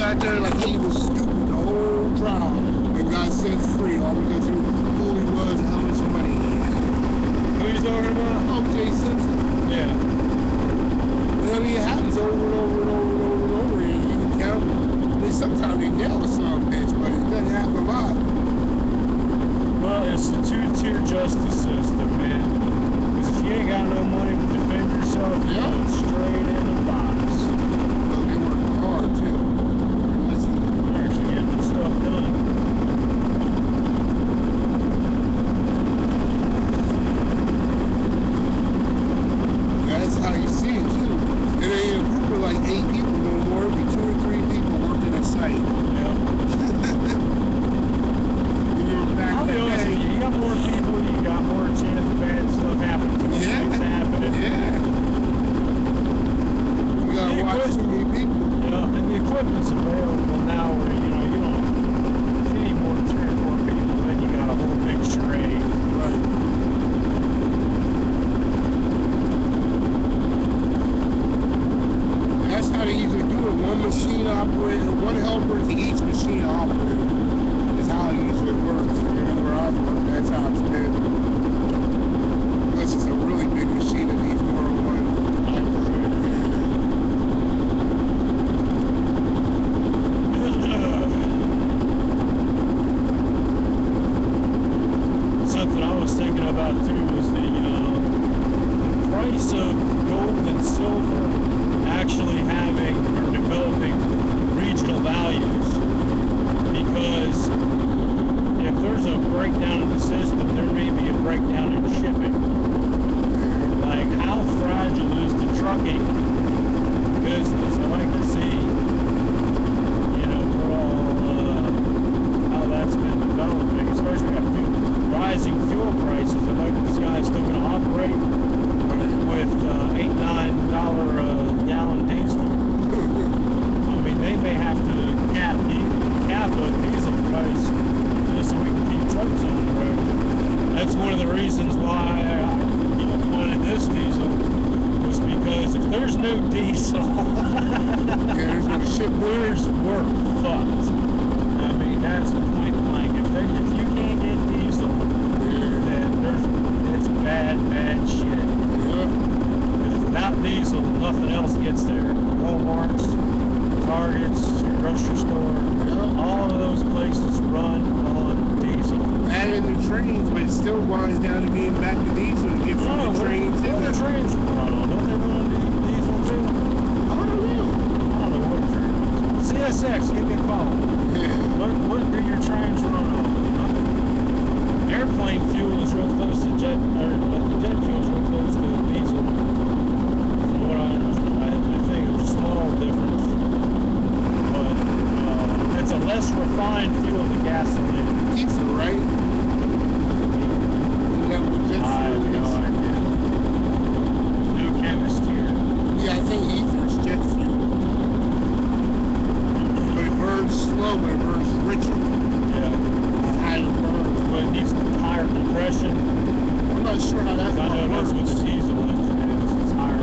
sat there like he was stupid the whole trial and got set free all because of who he was and how much money he had. Who you talking about? O.J. Simpson. Yeah. I mean, it happens over and over and over and over and over again. You can count it. Sometimes they nail a son bitch, but it doesn't happen a lot. Well, it's the two-tier justice system, man. Because if you ain't got no money to defend yourself, you're going straight in the box. Well, they work hard, too. They're actually getting their stuff done. That's how you see it, too. It ain't a group of like 8 people no more. It'll be 2 or 3 people working a site. Yeah. I'll be honest with you, you got more people, you got more chance of bad stuff happening. It's happening. Yeah. You gotta watch too many people. Yeah, and the equipment's available now where, you know, you don't need more than 3 or 4 people, then you got a whole big charade. Right. That's how they usually do it. One machine operator, one helper to each machine operator is how it usually works. Where I've worked, that's how it's been. Unless it's a really big machine that needs more than one operator. Something I was thinking about too was the price of gold and silver actually having or developing regional values, because if there's a breakdown in the system, there may be a breakdown in shipping. Like, how fragile is the trucking business? I like to see, you know, how that's been developing, especially after rising fuel prices. I like this guy's still going to operate with $8-9 gallon diesel. I mean, they may have to cap the diesel price just so we can keep trucks on the road. That's one of the reasons why I wanted this diesel, was because if there's no diesel, we're fucked. I mean, that's the point. Like, if you can't get diesel, then it's bad shit. Because without diesel, nothing else gets there. Walmart's, Targets, your grocery store, all of those places run on diesel. Adding the trains, but it still winds down to being back to diesel to get from the trains in. What the trains run on? Don't they run on diesel too? I don't know what trains. CSX, give me a call. What do your trains run on? Airplane fuel is real close to jet fuel is real close to diesel. From what I understand, I think it's a small difference. But it's a less refined fuel than gasoline. Diesel, right? I have no idea. No chemist here. Yeah, I think ether's jet fuel. But it burns slow, but it burns richer. Yeah. Higher burn. But it needs higher compression. I'm not sure how that works. I know that's what the diesel is. It's higher.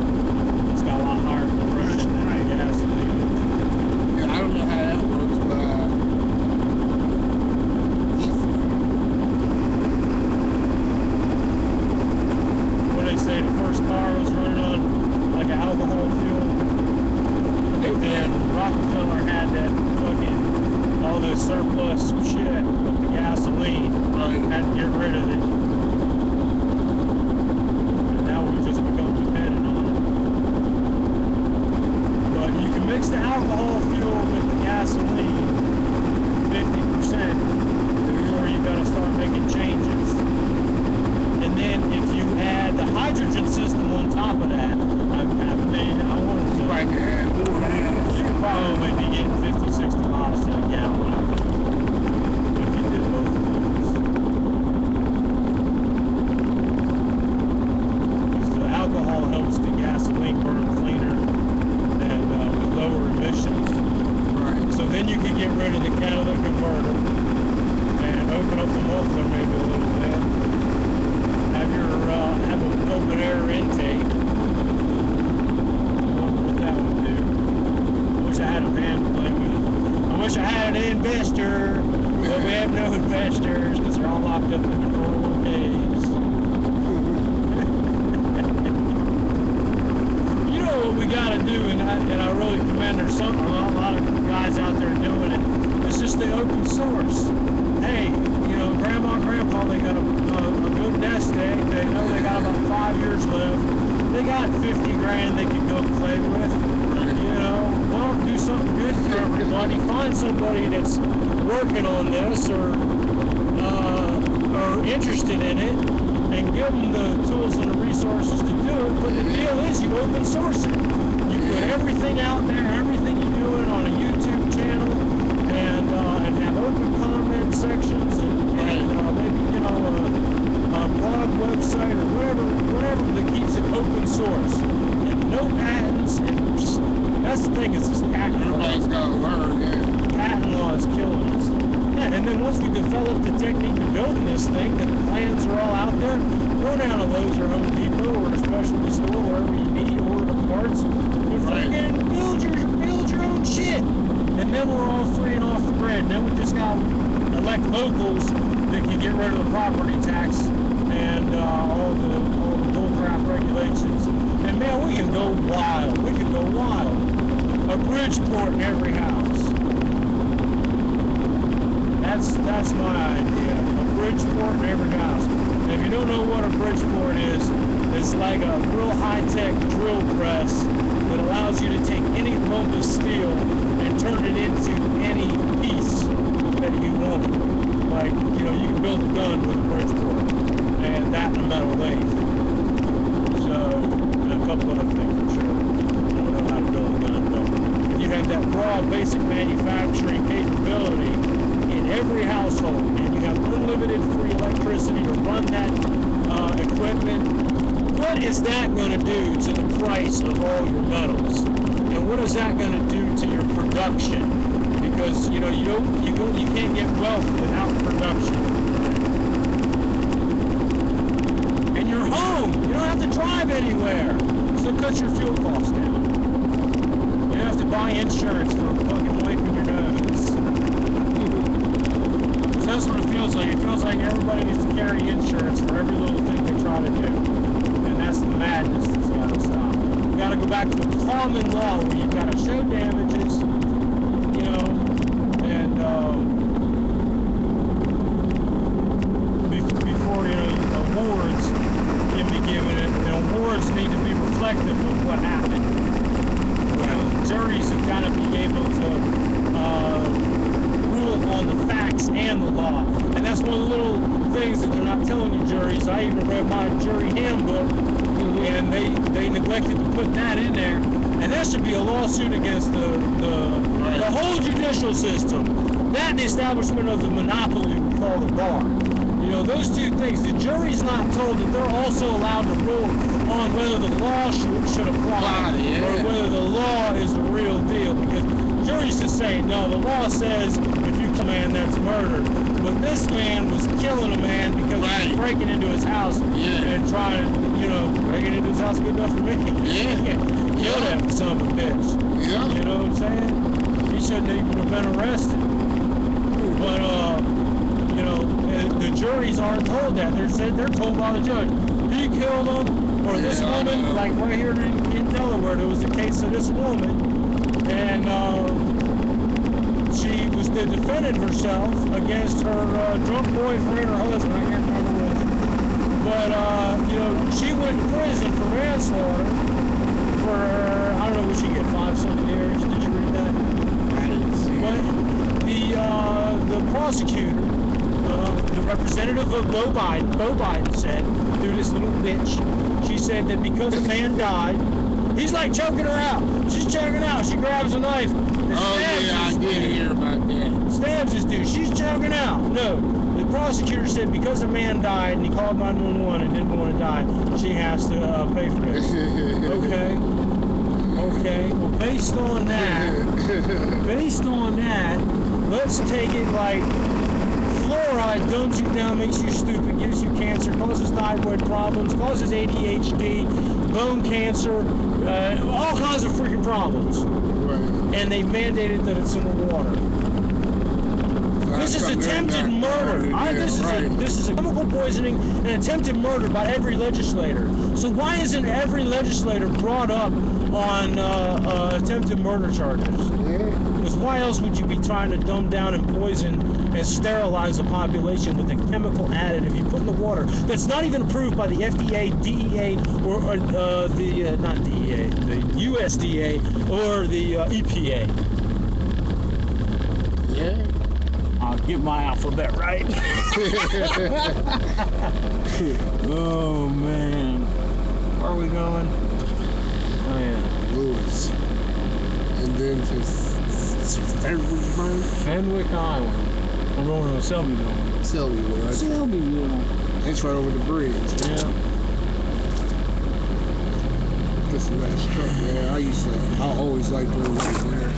It's got a lot higher compression than gasoline. Yeah, I don't know how that works, but what they say, the first car was running on like an alcohol fuel, and then Rockefeller had that fucking all this surplus shit with the gasoline. Had to get rid of it, and now we've just become dependent on it. But you can mix the alcohol fuel with the gasoline 50% before you gotta start making changes. And then if you add the hydrogen system on top of that, I wanted to you could probably be getting 50-60 miles to a gallon if you did both of those. Because the alcohol helps the gasoline burn cleaner and with lower emissions. right. So then you can get rid of the catalytic converter and open up the muffler maybe a little bit. Have an open air intake. I wonder what that would do. I wish I had a band to play with. investor, but we have no investors because they're all locked up in the 401ks. You know what we got to do, and I really commend there's a lot of guys out there doing it. It's just the open source. Hey, you know, grandma and grandpa, they got a good nest egg. They know they got about 5 years left. They got 50 grand they can go play with. You know, well, do something good for everybody. Find somebody that's working on this or interested in it, and give them the tools and the resources to do it. But the deal is, you open source it. You put everything out there, everything you're doing on a YouTube channel, and have open comment sections, and maybe, you know, a blog website or whatever that keeps it open source. And no patents, and that's the thing, is this patent law. Everybody's got to learn, yeah. Patent law is killing us. Yeah, and then once we develop the technique of building this thing, the plans are all out there, go down to Lowe's or Home Depot or a specialty store, wherever you need, order the parts, and freaking build your own shit. And then we're all free and off the grid. And then we just got to elect locals that can get rid of the property tax and all the bullcrap regulations. And man, we can go wild. We can go wild. A Bridgeport in every house. That's my idea. A Bridgeport in every house. And if you don't know what a Bridgeport is, it's like a real high-tech drill press that allows you to take any lump of steel and turn it into any piece that you want. Like, you know, you can build a gun with a Bridgeport, and that in a metal lathe. So, and a couple other things for sure. I don't know how to build a gun, but if you have that broad basic manufacturing capability in every household, and you have unlimited free electricity to run that equipment, what is that going to do to the price of all your metals? And what is that going to do to your production? Because you know you can't get wealth without production. And you're home. You don't have to drive anywhere, so cut your fuel costs down. You don't have to buy insurance for fucking wiping your nose. Because that's what it feels like. It feels like everybody needs to carry insurance for every little thing they try to do. And that's the madness that's got to stop. You got to go back to the common law where you've got to show damages, you know, and before, you know, awards can be given, and awards need to be reflective of what happened. You know, juries have got to be able to rule on the facts and the law. And that's one of the little things that they're not telling you, juries. I even read my jury handbook, and they neglected to put that in there. And there should be a lawsuit against the whole judicial system. That and the establishment of the monopoly we call the bar. You know, those two things. The jury's not told that they're also allowed to rule on whether the law should apply, or whether the law is the real deal. Because the jury's just saying, no, the law says if you kill a man, that's murder. But this man was killing a man because he was breaking into his house and trying to, you know, breaking into his house good enough for me. Kill that son of a bitch. Yeah. You know what I'm saying? He shouldn't even have been arrested. But, you know, the juries aren't told that. They're told by the judge, he killed him, or this woman, like right here in Delaware, there was a case of this woman, and she was the defendant herself against her drunk boyfriend or husband, I can't remember which. But, you know, she went to prison for manslaughter for, I don't know what she get, 5-something years. Did you read that? I didn't see But the prosecutor, the representative of Bo Biden said, through this little bitch, she said that because a man died, he's like choking her out. She's choking her out. She grabs a knife. Oh, yeah, I did hear about that. Stabs this dude. She's choking out. No. The prosecutor said because a man died and he called 911 and didn't want to die, she has to pay for it. Okay. Well, based on that, let's take it like fluoride dumbs you down, makes you stupid, gives you cancer, causes thyroid problems, causes ADHD, bone cancer, all kinds of freaking problems. Right. And they mandated that it's in the water. This is attempted murder. This is a chemical poisoning and attempted murder by every legislator. So why isn't every legislator brought up on attempted murder charges? Because why else would you be trying to dumb down and poison and sterilize the population with a chemical additive you put in the water that's not even approved by the FDA, DEA, or not DEA, the USDA or the EPA? Yeah. I'll get my alphabet right. Oh man, where are we going? Oh yeah, Lewis. And then Fenwick Island. I'm going to Selbyville. Selbyville. Selbyville. It's right over the bridge. Yeah. That's a nice truck, man. I always liked those right there.